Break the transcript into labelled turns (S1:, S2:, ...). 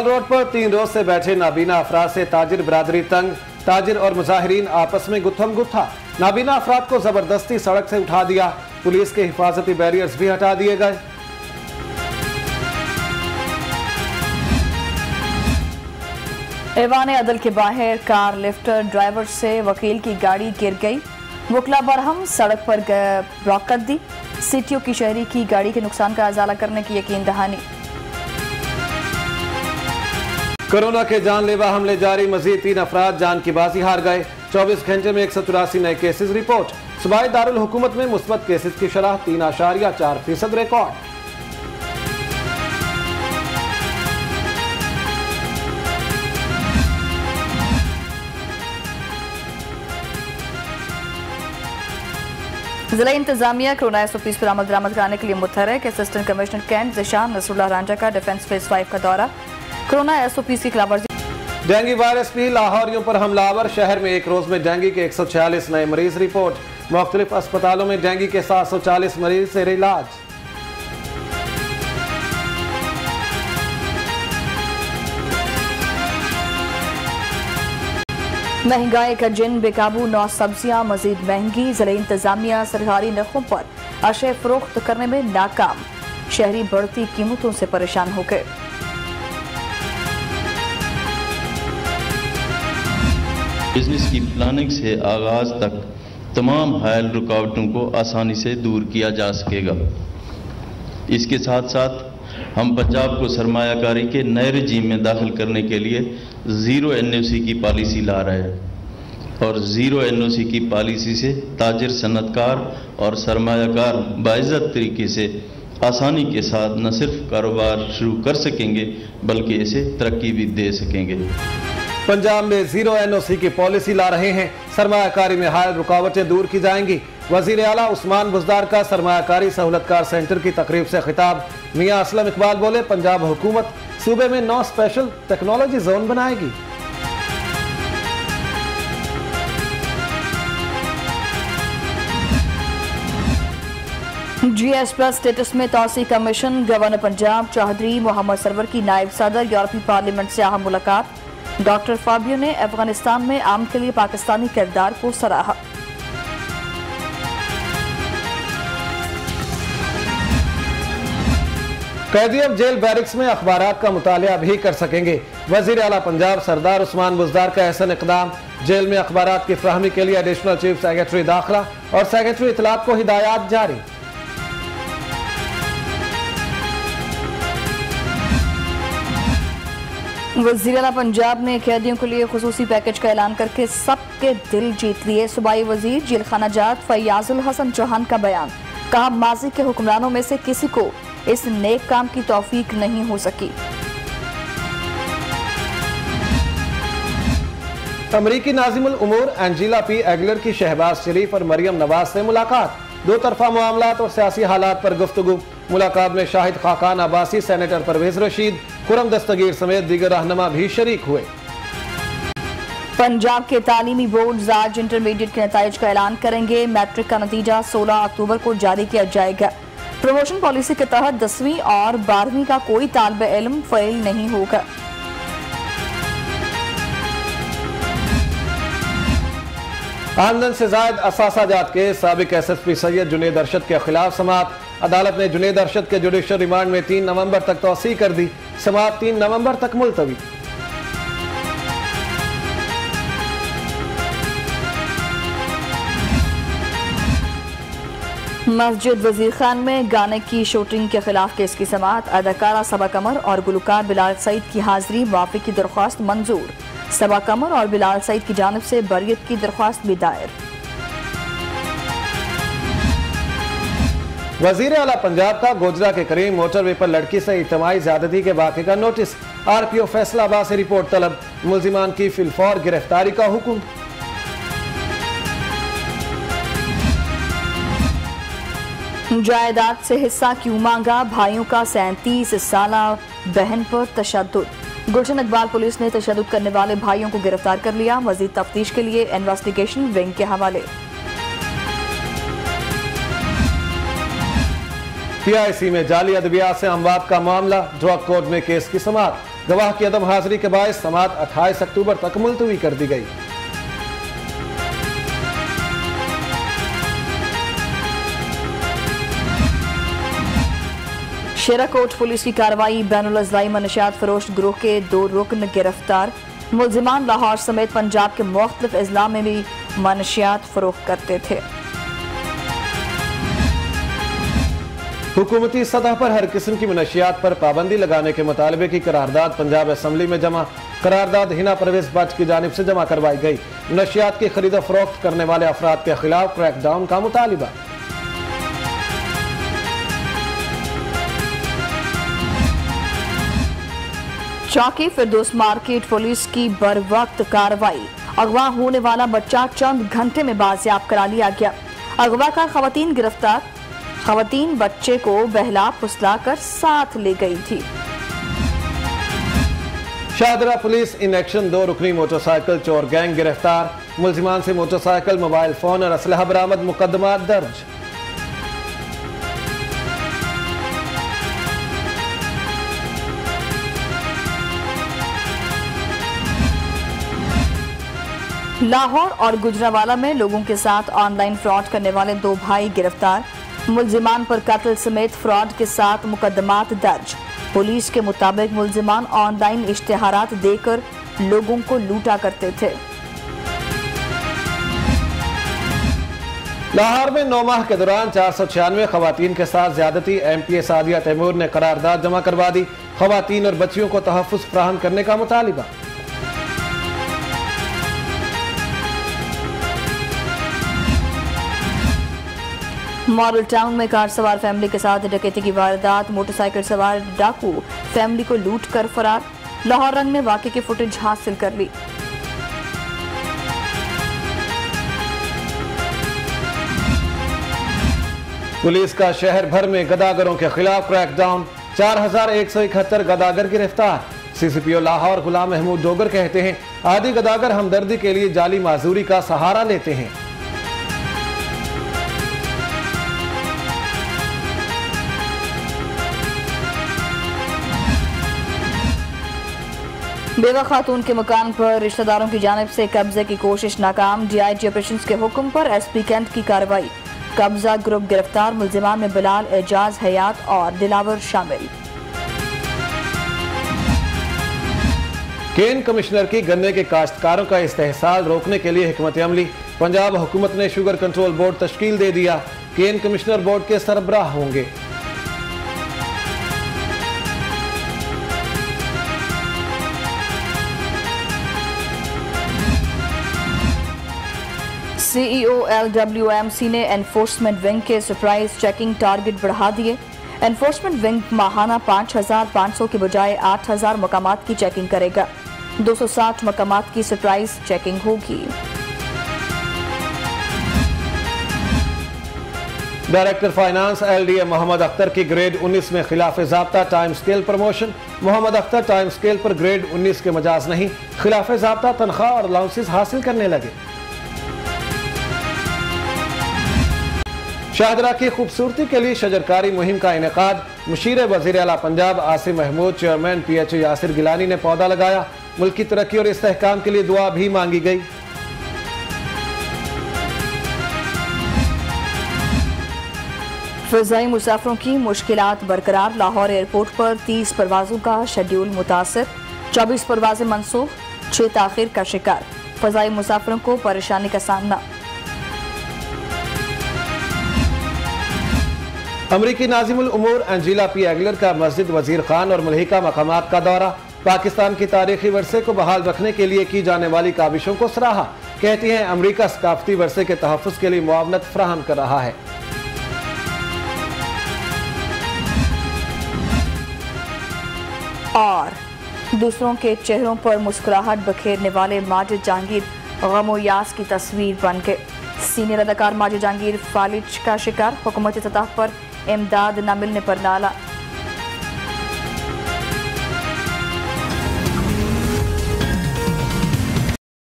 S1: Mall road पर 3 रोज से बैठे नाबीना अफराद से ताजिर बिरादरी तंग। ताजिर और मुजाहिरीन आपस में गुत्थम गुत्था। नाबीना अफराद को जबरदस्ती सड़क से उठा दिया। पुलिस के हिफाजती बैरियर्स भी हटा दिए गए।
S2: ऐवान अदल के बाहर कार लिफ्टर ड्राइवर से वकील की गाड़ी गिर गई। वकला बरहम सड़क पर ब्लॉक कर दी। सिटियों की शहरी की गाड़ी के नुकसान का अजाला करने की यकीन दहानी।
S1: कोरोना के जानलेवा हमले जारी। मजीद 3 अफराद जान की बाजी हार गए। 24 घंटे में 184 नए केसेस रिपोर्ट। सूबाई दारुल हुकूमत में मुस्बत केसेस की शरह 3.4% रिकॉर्ड।
S2: जिला इंतजामिया कोरोना SOPs पर अमल दरामद कराने के लिए मुतहरक। Assistant commissioner Cantt Zeeshan Nasrullah Ranjha का डिफेंस फेज 5 का दौरा। कोरोना SOPs की खिलाफवर्जी।
S1: डेंगू वायरस भी लाहौरियों पर हमलावर। शहर में एक रोज में डेंगू के 146 नए मरीज रिपोर्ट। मुख्तलिफ अस्पतालों में डेंगू के 740 मरीज से इलाज।
S2: महंगाई का जिन बेकाबू। 9 सब्जियां मजीद महंगी। जिले इंतजामिया सरकारी नरखों पर अशे फरोख्त करने में नाकाम। शहरी बढ़ती कीमतों से परेशान हो गए।
S3: बिजनेस की प्लानिंग से आगाज तक तमाम हायल रुकावटों को आसानी से दूर किया जा सकेगा। इसके साथ साथ हम पंजाब को सरमायाकारी के नए रजीम में दाखिल करने के लिए ज़ीरो NOC की पॉलिसी ला रहे हैं और ज़ीरो NOC की पॉलिसी से ताजिर, सनतकार और सरमायाकार बाइज़्ज़त तरीके से आसानी के साथ न सिर्फ कारोबार शुरू कर सकेंगे बल्कि इसे तरक्की भी दे सकेंगे।
S1: पंजाब में ज़ीरो NOC की पॉलिसी ला रहे हैं। सरमायाकारी में हायल रुकावटें दूर की जाएंगी। वज़ीर आला उस्मान बुज़दार का सरमायाकारी सहूलतकार सेंटर की तकरीब से खिताब। मियां असलम इकबाल बोले, पंजाब हुकूमत सूबे में 9 स्पेशल टेक्नोलॉजी जोन बनाएगी।
S2: GS+ स्टेटस में तौसी का मिशन। गवर्नर पंजाब चौधरी मोहम्मद सरवर की नायब सदर यूरोपीय पार्लियामेंट से अहम मुलाकात। डॉक्टर फाबियो ने अफगानिस्तान में आम के लिए पाकिस्तानी किरदार को सराहा।
S1: कैदी अब जेल बैरिक्स में अखबारात का मुतालिया भी कर सकेंगे। वजीर आला पंजाब सरदार उस्मान बुज़दार का अहसन इक़दाम। जेल में अखबारात की फ्राहमी के लिए एडिशनल चीफ सेक्रेटरी दाखिला और सेक्रेटरी इत्तलात को हिदायत जारी।
S2: वज़ीर आला पंजाब ने कैदियों के लिए खुसूसी पैकेज का ऐलान करके सबके दिल जीत लिए। सूबाई वजीर जेल खाना जात फैयाजुल हसन चौहान का बयान। कहा, माजी के हुक्मरानों में से किसी को इस नेक काम की तौफीक नहीं हो सकी।
S1: अमरीकी नाज़िमुल उमूर एंजेला P. एगलर की शहबाज शरीफ और मरियम नवाज से मुलाकात। 2 तरफा मामलात और सियासी हालात पर गुफ्तगू। मुलाकात में शाहिद खाकान अब्बासी, सेनेटर परवेज रशीद, खुरम दस्तगीर समेत दीगर रहनुमा भी शरीक हुए।
S2: पंजाब के तालीमी बोर्ड आज इंटरमीडिएट के नताइज का ऐलान करेंगे। मैट्रिक का नतीजा 16 अक्टूबर को जारी किया जाएगा। प्रमोशन पॉलिसी के तहत 10वीं और 12वीं का कोई तालिब इल्म फेल नहीं होगा।
S1: आमदन से जायद असासाजात के साबिक SSP सैयद जुनेद अरशद के खिलाफ समाअत। अदालत ने जुनेद अरशद के जुडिशल रिमांड में 3 नवंबर तक तौसीह कर दी। समाअत 3 नवंबर तक मुलतवी।
S2: मस्जिद वजीर खान में गाने की शूटिंग के खिलाफ केस की समाअत। अदाकारा सबा कमर और गुलकार बिलाल सईद की हाजिरी। माफी की दरख्वास्त मंजूर। सबा कमर और बिलाल सईद की जानिब से बरियत की दरख्वास्त भी दायर।
S1: वजीर आला पंजाब का गोजरा के करीब मोटरवे पर लड़की से इज्तिमाई ज्यादती के वाक़े का नोटिस। RPO फैसलाबाद से रिपोर्ट तलब। मुल्जिमान की फिलफौर गिरफ्तारी का हुक्म।
S2: जायदाद से हिस्सा क्यों मांगा। भाइयों का 37 साला बहन पर तशद्दुद। गुलशन इकबाल पुलिस ने तशद्दुद करने वाले भाइयों को गिरफ्तार कर लिया। मजीद तफ्तीश के लिए इन्वेस्टिगेशन विंग के हवाले।
S1: PIC में जाली अदवियात से अमवात का मामला। ड्रग कोर्ट में केस की समाअत। गवाह की अदम हाजिरी के बायस समाअत 28 अक्टूबर तक मुलतवी कर दी गई।
S2: शेराकोट पुलिस की कार्रवाई, बैनुल अज़लाई मनशियात फरोश गिरोह के 2 रुकन गिरफ्तार। मुलजिमान लाहौर समेत पंजाब के मुख्तलिफ अजला में भी मनशियात फरोख्त करते थे।
S1: हुकूमती सतह पर हर किस्म की मनशियात पर पाबंदी लगाने के मुतालबे की करारदाद पंजाब असम्बली में जमा। करारदाद हिना परवेज बट की जानिब से जमा करवाई गई। मनशियात की खरीद फरोख्त करने वाले अफराद के खिलाफ क्रैकडाउन का मुतालिबा।
S2: चौकी फिरदौस मार्केट पुलिस की बर वक्त कार्रवाई, अगवा होने वाला बच्चा चंद घंटे में बाजियाब करा लिया गया। अगवाकार खवातीन गिरफ्तार, खवातीन बच्चे को बहला फुसला कर साथ ले गई थी।
S1: शाहदरा पुलिस इन एक्शन 2 रुकनी मोटरसाइकिल चोर गैंग गिरफ्तार। मुलजिमान से मोटरसाइकिल, मोबाइल फोन और असलहा बरामद, मुकदमा दर्ज।
S2: लाहौर और गुजरावाला में लोगों के साथ ऑनलाइन फ्रॉड करने वाले 2 भाई गिरफ्तार। मुलजिमान पर कत्ल समेत फ्रॉड के साथ मुकदमात दर्ज। पुलिस के मुताबिक मुलजिमान ऑनलाइन इश्तिहारात देकर लोगों को लूटा करते थे।
S1: लाहौर में 9 माह के दौरान 496 खवातीन के साथ ज्यादती। MPA सादिया तैमूर ने करारदाद जमा करवा दी। खवातीन और बच्चियों को तहफ्फुज़ फराहम करने का मुतालिबा।
S2: मॉडल टाउन में कार सवार फैमिली के साथ डकैती की वारदात, मोटरसाइकिल सवार डाकू फैमिली को लूट कर फरार। लाहौर रंग ने वाकये की फुटेज हासिल कर ली।
S1: पुलिस का शहर भर में गदागरों के खिलाफ क्रैकडाउन, 4171 गदागर गिरफ्तार। CCPO लाहौर गुलाम महमूद डोगर कहते हैं, आदि गदागर हमदर्दी के लिए जाली माजूरी का सहारा लेते हैं।
S2: बेवा खातून के मकान पर रिश्तेदारों की जानिब से कब्जे की कोशिश नाकाम। DIG ऑपरेशंस के हुक्म पर SP कैंट की कार्रवाई। कब्जा ग्रुप गिरफ्तार, मुलजिमान में बिलाल, एजाज, हयात और दिलावर शामिल।
S1: केन कमिश्नर की गन्ने के काश्तकारों का इस्तेहसाल रोकने के लिए हिकमत अमली। पंजाब हुकूमत ने शुगर कंट्रोल बोर्ड तश्कील दे दिया। केन कमिश्नर बोर्ड के सरबराह होंगे।
S2: CEO LWMC ने एनफोर्समेंट विंग के सरप्राइज चेकिंग टारगेट बढ़ा दिए। एनफोर्समेंट विंग माहाना 5500 के बजाय 8000 मकामात की चेकिंग करेगा। 260 मकामात की सरप्राइज चेकिंग होगी।
S1: Director finance LDA Mohammad Akhtar की ग्रेड 19 में खिलाफ ज़ाब्ता time scale promotion. Mohammad Akhtar time scale पर ग्रेड 19 के मजाज नहीं, खिलाफ ज़ाब्ता तनख्वाह और अलाउंसेस हासिल करने लगे। शाहदरा की खूबसूरती के लिए शजरकारी मुहिम का इनेकाद। मुशीर वज़ीर आला पंजाब आसिम महमूद, चेयरमैन PHO यासिर गिलानी ने पौधा लगाया। मुल्क की तरक्की और इस्तेहकाम के लिए दुआ भी मांगी गई।
S2: फ़िज़ाई मुसाफिरों की मुश्किलात बरकरार। लाहौर एयरपोर्ट पर 30 परवाजों का शेड्यूल मुतासर, 24 परवाजें मनसूख, 6 ताखिर का शिकार। फ़िज़ाई मुसाफिरों को परेशानी का सामना।
S1: अमरीकी नाज़िमुल उमूर एंजेला P. एगलर का मस्जिद वजीर खान और मलहिका मकामात का दौरा। पाकिस्तान की तारीखी वर्से को बहाल रखने के लिए की जाने वाली काबिशों को सराहा। कहती हैं अमरीका सकाफती वर्से के तहफ़्फ़ुज़ के लिए मुआवनत फराहम कर रहा है।
S2: और दूसरों के चेहरों पर मुस्कुराहट बखेरने वाले माजिद जहांगीर गमोयास की तस्वीर बन के। सीनियर अदाकार माजिद जहांगीर फालिज का शिकार, हुकूमती सतह पर इमदाद न मिलने पर नाला।